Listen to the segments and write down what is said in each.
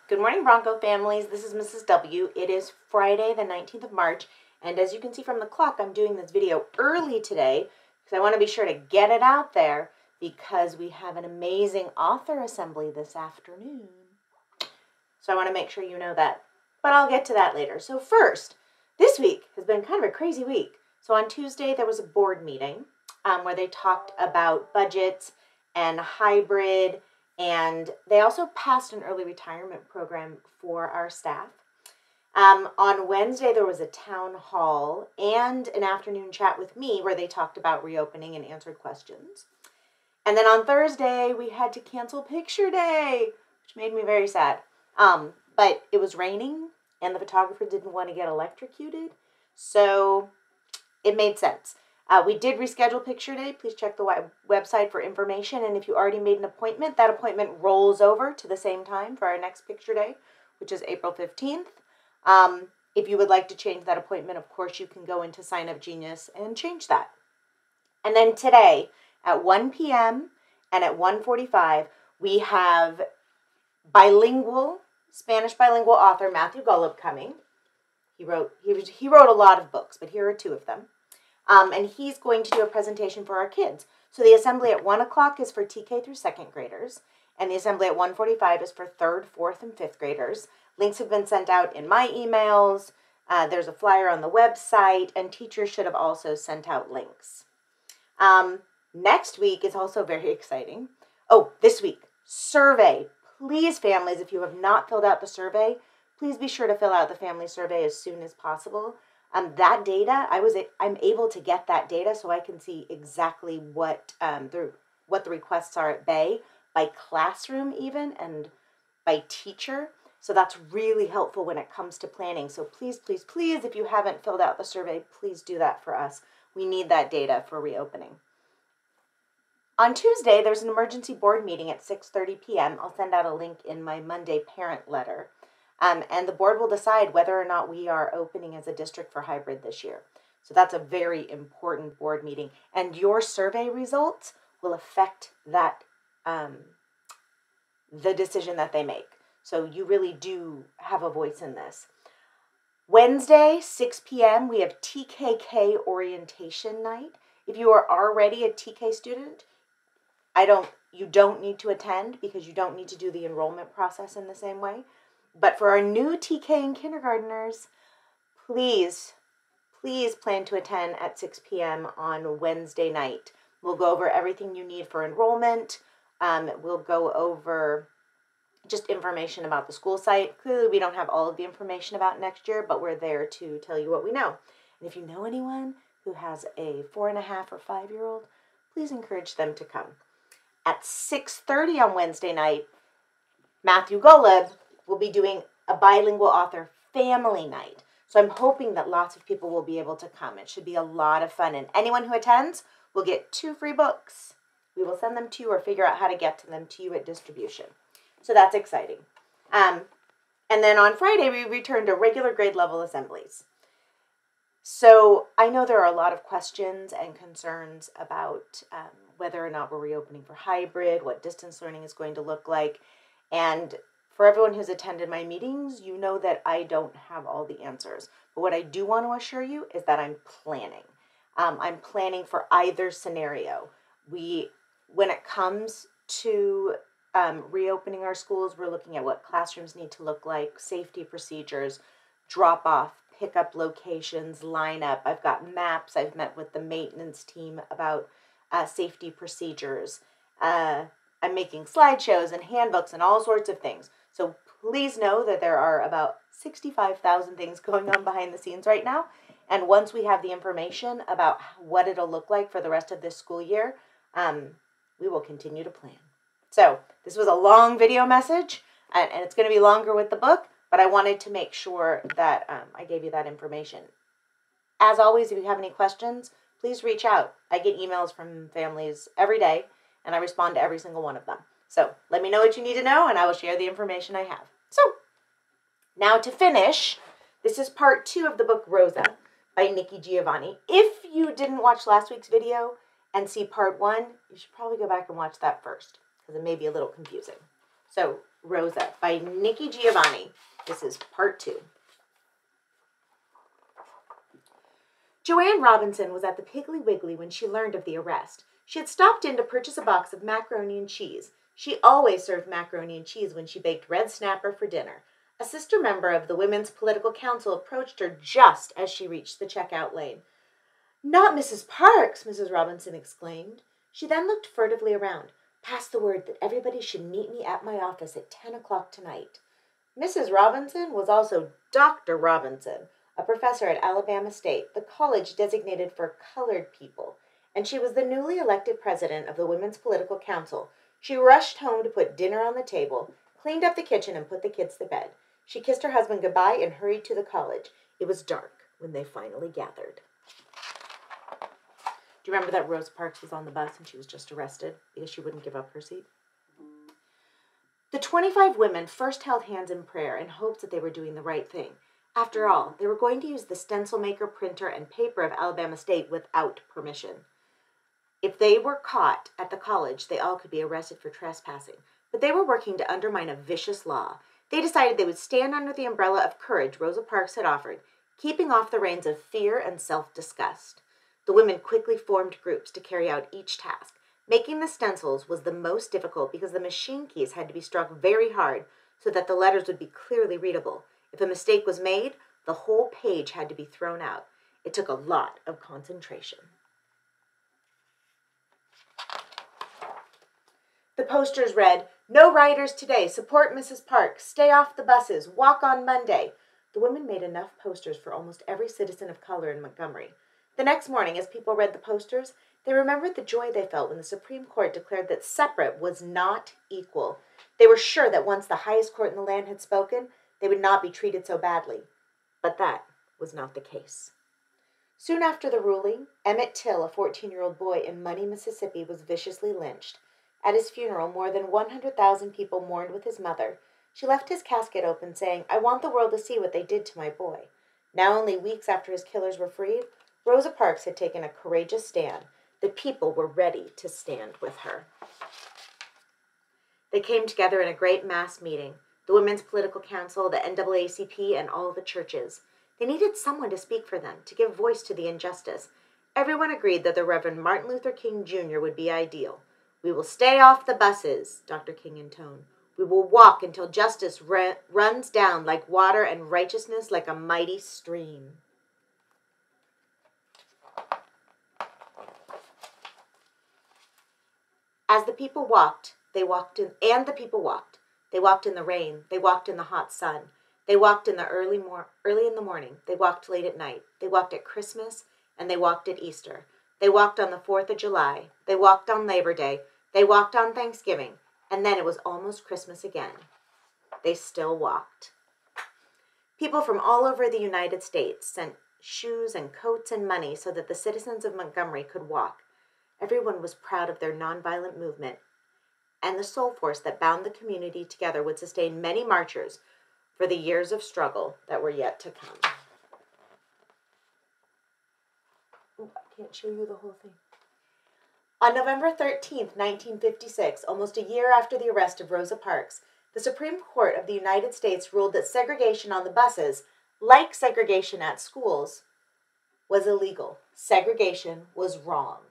Good morning, Bronco families. This is Mrs. W. It is Friday, the 19th of March, and as you can see from the clock, I'm doing this video early today because I want to be sure to get it out there because we have an amazing author assembly this afternoon. So I want to make sure you know that, but I'll get to that later. So first, this week has been kind of a crazy week. So on Tuesday, there was a board meeting where they talked about budgets and hybrid, and they also passed an early retirement program for our staff. On Wednesday, there was a town hall and an afternoon chat with me where they talked about reopening and answered questions. And then on Thursday, we had to cancel picture day, which made me very sad. But it was raining and the photographer didn't want to get electrocuted, so it made sense. We did reschedule picture day. Please check the website for information. And if you already made an appointment, that appointment rolls over to the same time for our next picture day, which is April 15th. If you would like to change that appointment, of course, you can go into Sign Up Genius and change that. And then today at 1 p.m. and at 1:45, we have Spanish bilingual author Matthew Golub coming. He wrote a lot of books, but here are two of them. And he's going to do a presentation for our kids. So the assembly at 1 o'clock is for TK through 2nd graders, and the assembly at 1:45 is for 3rd, 4th, and 5th graders. Links have been sent out in my emails. There's a flyer on the website, and teachers should have also sent out links. Next week is also very exciting. Oh, this week, survey. Please, families, if you have not filled out the survey, please be sure to fill out the family survey as soon as possible. That data, I'm able to get that data so I can see exactly what the requests are at Bay, by classroom even, and by teacher. So that's really helpful when it comes to planning. So please, please, please, if you haven't filled out the survey, please do that for us. We need that data for reopening. On Tuesday, there's an emergency board meeting at 6:30 p.m. I'll send out a link in my Monday parent letter. And the board will decide whether or not we are opening as a district for hybrid this year. So that's a very important board meeting. And your survey results will affect that, the decision that they make. So you really do have a voice in this. Wednesday, 6 p.m., we have TKK orientation night. If you are already a TK student, you don't need to attend because you don't need to do the enrollment process in the same way. But for our new TK and kindergartners, please plan to attend at 6 p.m. on Wednesday night. We'll go over everything you need for enrollment. We'll go over just information about the school site. Clearly, we don't have all of the information about next year, but we're there to tell you what we know. And if you know anyone who has a 4.5 or 5-year-old, please encourage them to come. At 6:30 on Wednesday night, Matthew Golub will be doing a bilingual author family night. So I'm hoping that lots of people will be able to come. It should be a lot of fun. And anyone who attends will get 2 free books. We will send them to you or figure out how to get to them to you at distribution. So that's exciting. And then on Friday, we return to regular grade level assemblies. So I know there are a lot of questions and concerns about whether or not we're reopening for hybrid, what distance learning is going to look like. And for everyone who's attended my meetings, you know that I don't have all the answers. But what I do want to assure you is that I'm planning. I'm planning for either scenario. When it comes to reopening our schools, we're looking at what classrooms need to look like, safety procedures, drop-off, pickup locations, lineup. I've got maps. I've met with the maintenance team about safety procedures. I'm making slideshows and handbooks and all sorts of things. So please know that there are about 65,000 things going on behind the scenes right now. And once we have the information about what it'll look like for the rest of this school year, we will continue to plan. So this was a long video message, and it's going to be longer with the book, but I wanted to make sure that I gave you that information. As always, if you have any questions, please reach out. I get emails from families every day, and I respond to every single one of them. So let me know what you need to know, and I will share the information I have. So now to finish, this is part 2 of the book Rosa by Nikki Giovanni. If you didn't watch last week's video and see part 1, you should probably go back and watch that first because it may be a little confusing. So Rosa by Nikki Giovanni. This is part 2. Joanne Robinson was at the Piggly Wiggly when she learned of the arrest. She had stopped in to purchase a box of macaroni and cheese. She always served macaroni and cheese when she baked red snapper for dinner. A sister member of the Women's Political Council approached her just as she reached the checkout lane. "Not Mrs. Parks!" Mrs. Robinson exclaimed. She then looked furtively around. "Pass the word that everybody should meet me at my office at 10 o'clock tonight." Mrs. Robinson was also Dr. Robinson, a professor at Alabama State, the college designated for colored people, and she was the newly elected president of the Women's Political Council. She rushed home to put dinner on the table, cleaned up the kitchen, and put the kids to bed. She kissed her husband goodbye and hurried to the college. It was dark when they finally gathered. Do you remember that Rosa Parks was on the bus and she was just arrested because she wouldn't give up her seat? The 25 women first held hands in prayer in hopes that they were doing the right thing. After all, they were going to use the stencil maker, printer, and paper of Alabama State without permission. If they were caught at the college, they all could be arrested for trespassing. But they were working to undermine a vicious law. They decided they would stand under the umbrella of courage Rosa Parks had offered, keeping off the reins of fear and self-disgust. The women quickly formed groups to carry out each task. Making the stencils was the most difficult because the machine keys had to be struck very hard so that the letters would be clearly readable. If a mistake was made, the whole page had to be thrown out. It took a lot of concentration. The posters read, "No riders today. Support Mrs. Parks. Stay off the buses. Walk on Monday." The women made enough posters for almost every citizen of color in Montgomery. The next morning, as people read the posters, they remembered the joy they felt when the Supreme Court declared that separate was not equal. They were sure that once the highest court in the land had spoken, they would not be treated so badly. But that was not the case. Soon after the ruling, Emmett Till, a 14-year-old boy in Money, Mississippi, was viciously lynched. At his funeral, more than 100,000 people mourned with his mother. She left his casket open, saying, "I want the world to see what they did to my boy." Now only weeks after his killers were freed, Rosa Parks had taken a courageous stand. The people were ready to stand with her. They came together in a great mass meeting, the Women's Political Council, the NAACP, and all the churches. They needed someone to speak for them, to give voice to the injustice. Everyone agreed that the Reverend Martin Luther King Jr. would be ideal. "We will stay off the buses," Dr. King intoned. "We will walk until justice runs down like water and righteousness like a mighty stream." As the people walked, they walked in, and the people walked. They walked in the rain. They walked in the hot sun. They walked in the early in the morning. They walked late at night. They walked at Christmas, and they walked at Easter. They walked on the 4th of July. They walked on Labor Day. They walked on Thanksgiving. And then it was almost Christmas again. They still walked. People from all over the United States sent shoes and coats and money so that the citizens of Montgomery could walk. Everyone was proud of their nonviolent movement, and the soul force that bound the community together would sustain many marchers for the years of struggle that were yet to come. I can't show you the whole thing. On November 13th, 1956, almost a year after the arrest of Rosa Parks, the Supreme Court of the United States ruled that segregation on the buses, like segregation at schools, was illegal. Segregation was wrong.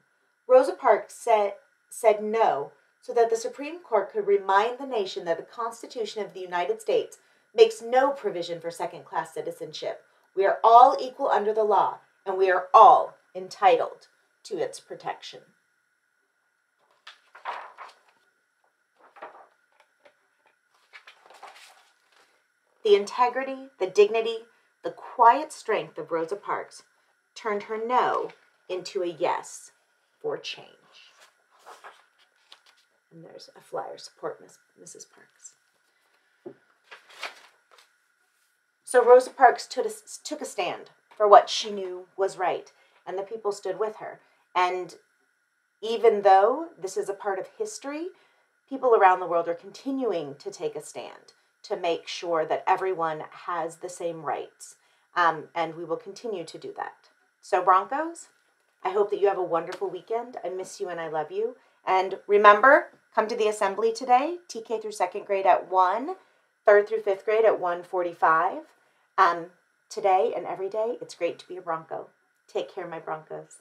Rosa Parks said no so that the Supreme Court could remind the nation that the Constitution of the United States makes no provision for second-class citizenship. We are all equal under the law, and we are all entitled to its protection. The integrity, the dignity, the quiet strength of Rosa Parks turned her no into a yes for change. And there's a flyer, support Mrs. Parks. So Rosa Parks took a stand for what she knew was right, and the people stood with her. And even though this is a part of history, people around the world are continuing to take a stand to make sure that everyone has the same rights. And we will continue to do that. So Broncos, I hope that you have a wonderful weekend. I miss you and I love you. And remember, Come to the assembly today, TK through second grade at 1, third through fifth grade at 1:45. Today and every day, it's great to be a Bronco. Take care, my Broncos.